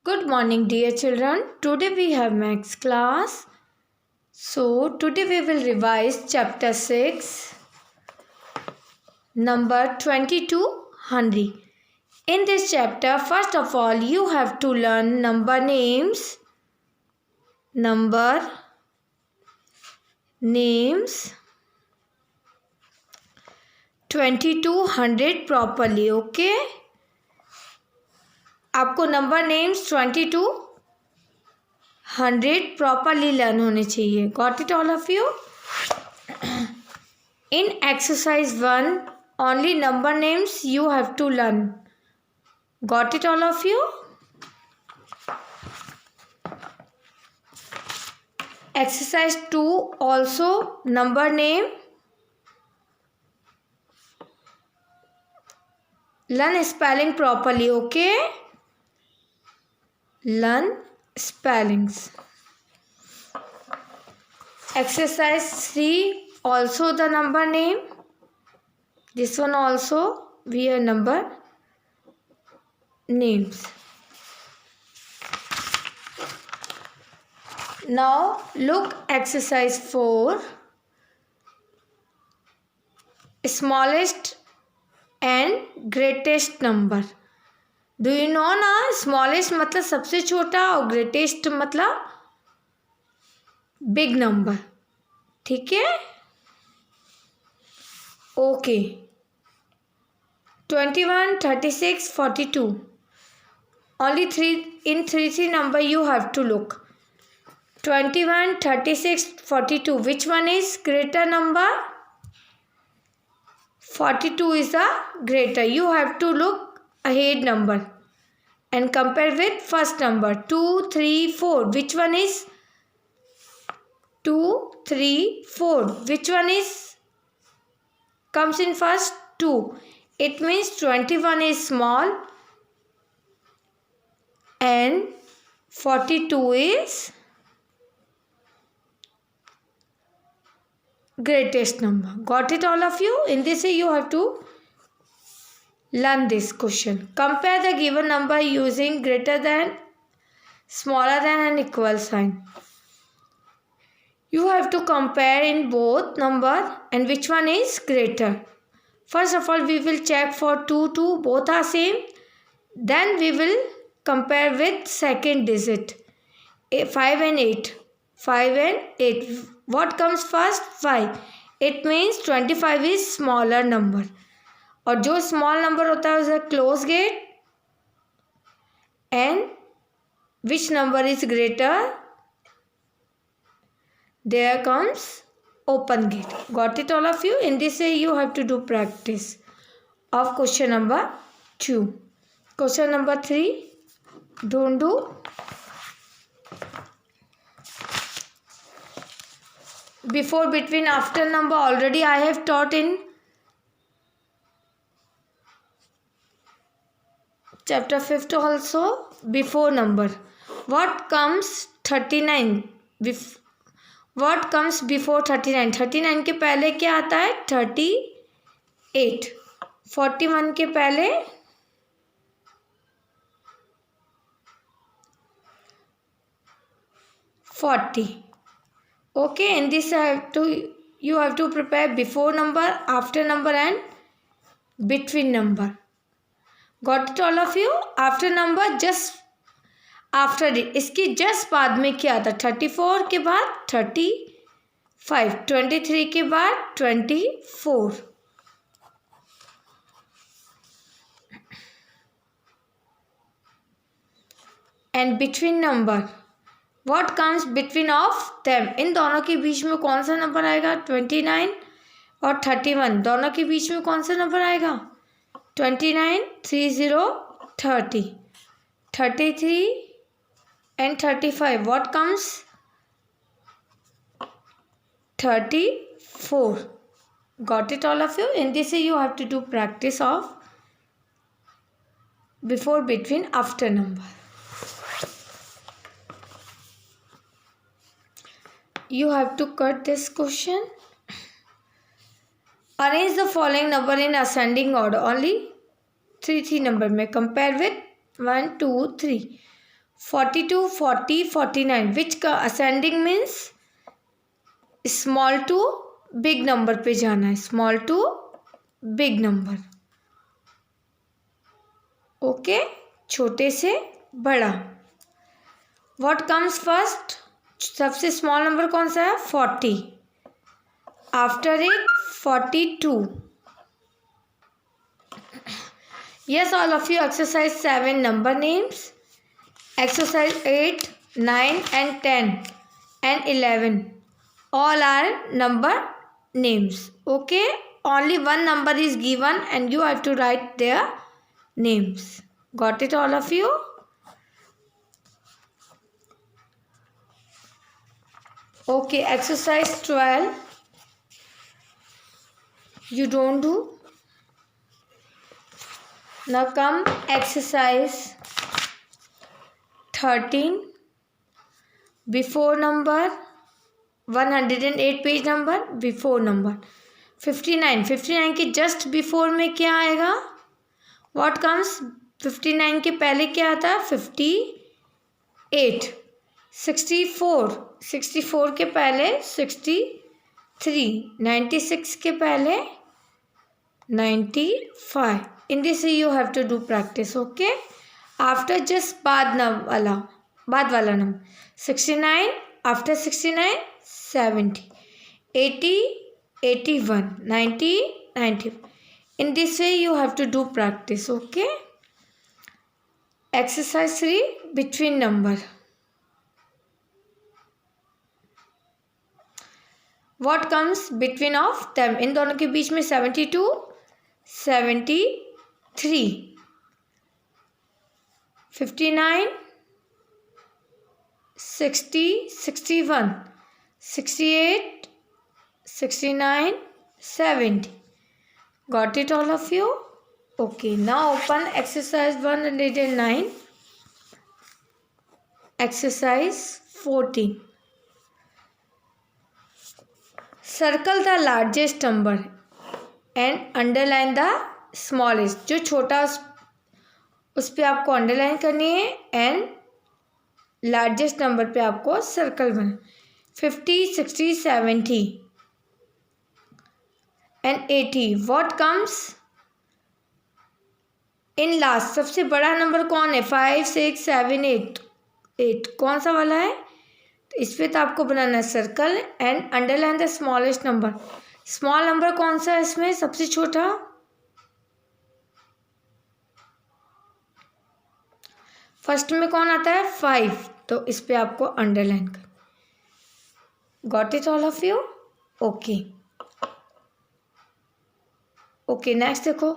Good morning, dear children. Today we have maths class. So, today we will revise chapter 6, number 22, Henry. In this chapter, first of all, you have to learn number names, 2200 properly, okay? आपको number names 2200 properly learn होने चाहिए. Got it all of you? In exercise 1, only number names you have to learn. Got it all of you? Exercise 2, also number name. Learn spelling properly, okay? Learn spellings. Exercise 3, also the number name. This one also we have number names. Now look exercise 4. Smallest and greatest number. Do you know ना smallest मतलब सबसे छोटा और greatest मतलब big number. ठीक है? Okay. 21, 36, 42. Only three number you have to look. 21, 36, 42. Which one is greater number? 42 is the greater. You have to look ahead number and compare with first number. 2, 3, 4. Which one is 2, 3, 4? Which one is comes in first? 2. It means 21 is small and 42 is greatest number. Got it all of you? In this way you have to learn this question. Compare the given number using greater than, smaller than and equal sign. You have to compare in both number and which one is greater. First of all, we will check for 2, both are same. Then we will compare with second digit. 5 and 8. 5 and 8. What comes first? 5. It means 25 is smaller number. और जो small number होता है उसे close gate. And which number is greater? There comes open gate. Got it all of you? In this way you have to do practice of question number 2. Question number 3. Don't do. Before, between, after number already I have taught in chapter 5 also. Before number. What comes 39? What comes before 39? 39 के पहले क्या आता है? 38. 41 के पहले 40. Okay, in this you have to prepare before number, after number and between number. Got it all of you? After number just after it. इसकी just बाद में क्या आता? 34 के बाद 35. 23 के बाद 24. And between number. What comes between of them? इन दोनों के बीच में कौन सा नंबर आएगा? 29 और 31. दोनों के बीच में कौन सा नंबर आएगा? 29, 30, 30. 33 and 35. What comes? 34. Got it all of you? In this way you have to do practice of before, between, after number. You have to cut this question. Arrange the following number in ascending order. Only 3 number में compare with 1, 2, 3. 42, 40, 49. Which का ascending means small to big number पे जाना है, small to big number. Okay, छोटे से बड़ा। What comes first, सबसे small number कौन सा है? 40। After it 42। Yes, all of you exercise 7 number names. Exercise 8, 9 and 10 and 11. All are number names. Okay? Only one number is given and you have to write their names. Got it, all of you? Okay, exercise 12. You don't do. Now come exercise 13. Before number 108 page number, before number 59। 59 के just before में क्या आएगा? What comes? 59 के पहले क्या आता है? 58। 64, 64 के पहले 63। 96 के पहले 95। In this you have to do practice. Okay, after just बाद वाला number 69, after 69 70, 80, 81, 90, 90. In this way you have to do practice. Okay, exercise 3, between number. What comes between of them? इन दोनों के बीच में 72, 73, 59, 60, 61, 68, 69, 70. Got it, all of you? Okay, now open exercise 109. Exercise 14. Circle the largest number and underline the smallest. जो छोटा उस पर आपको underline करनी है एंड लार्जेस्ट नंबर पे आपको सर्कल बना। 50, 60, 70 and 80। What comes in last? सबसे बड़ा नंबर कौन है? 5, 6, 7, 8 कौन सा वाला है? तो इस पर तो आपको बनाना है circle and underline the smallest number. Small number कौन सा है इसमें? सबसे छोटा फर्स्ट में कौन आता है? 5। तो इस पे आपको अंडरलाइन कर। Got it, all of you? Okay okay, next देखो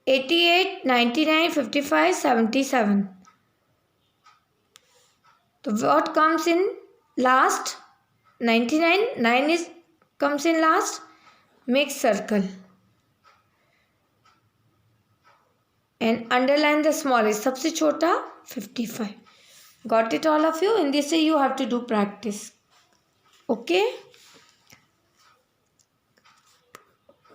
88, 99, 55, 77। तो what comes in last? 99, 9 is comes in last. Make circle and underline the smallest, सबसे छोटा 55। Got it, all of you? In this way you have to do practice. Okay,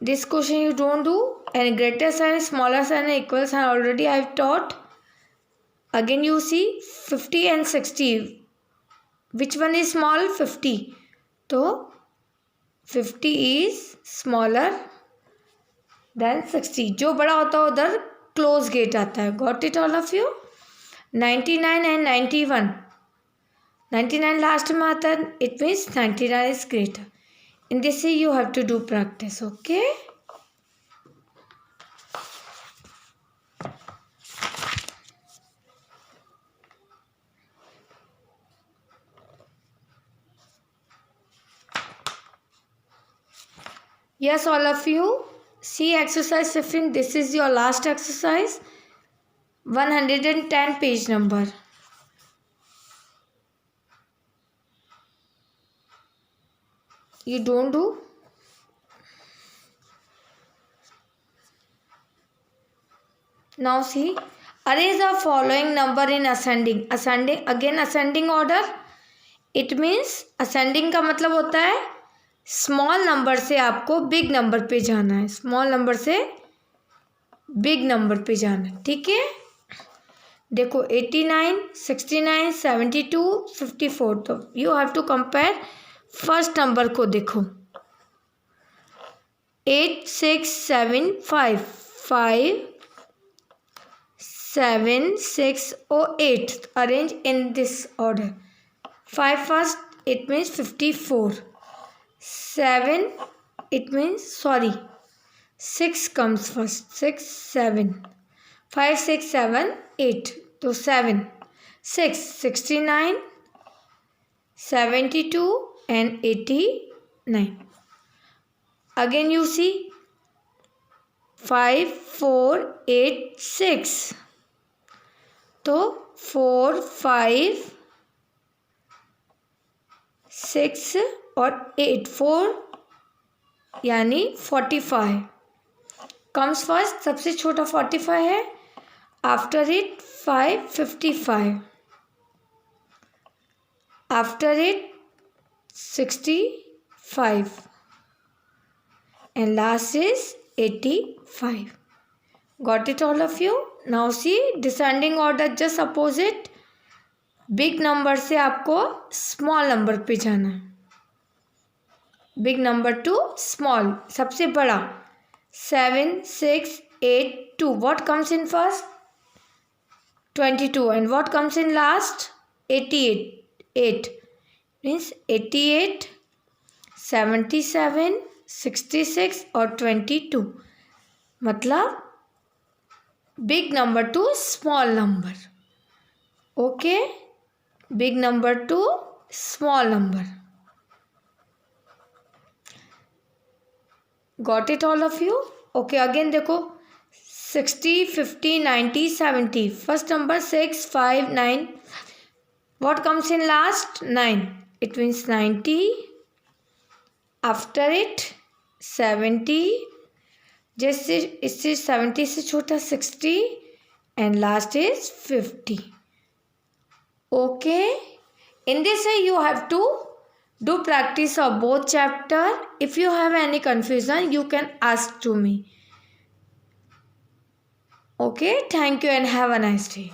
this question you don't do, and greater sign, smaller sign and equal sign already I have taught. Again you see 50 and 60, which one is small? 50. So 50 is smaller than 60. जो बड़ा होता है उधर close gate आता है। Got it, all of you? 99 and 91, 99 last में आता है, it means 99 is greater. In this you have to do practice. Okay, yes, all of you see exercise 15. This is your last exercise, 110 page number. You don't do? Now see, arrange the following number in ascending. Ascending, again ascending order. It means ascending का मतलब होता है small number से आपको big number पे जाना है, small number से बिग नंबर पे जाना है, ठीक है। देखो 89, 69, 72, 54, तो you have to compare first number को। देखो 8, 6, 7, 5, 5, 7, 6 or 8, arrange in this order. 5 first, it means 54. 7, it means, sorry, 6 comes first, 6, 7, 5, 6, 7, 8, तो 7, 6, 69, 72 and 89. Again you see 5, 4, 8, 6, तो 4, 5, 6 और 8, 4 यानी 45 कम्स फर्स्ट, सबसे छोटा 45 है, after it 5, 55, after it 65 and last is 85. Got it all of you? Now see descending order just opposite. Big number से आपको small number पे जाना है, बिग नंबर टू स्मॉल, सबसे बड़ा 7, 6, 8, 2. What comes in first? 22. And what comes in last? 88. 8 means 88, 77, 66 और 22, मतलब big number two small number. Okay, big number two small number. Got it all of you? Okay, again देखो 60, 50, 90, 70. First number 6, 5, 9. What comes in last? 9. It means 90. After it 70. जैसे इससे 70 से छोटा 60 and last is 50. Okay. In this way you have to do practice of both chapter. If you have any confusion, you can ask to me. Okay. Thank you and have a nice day.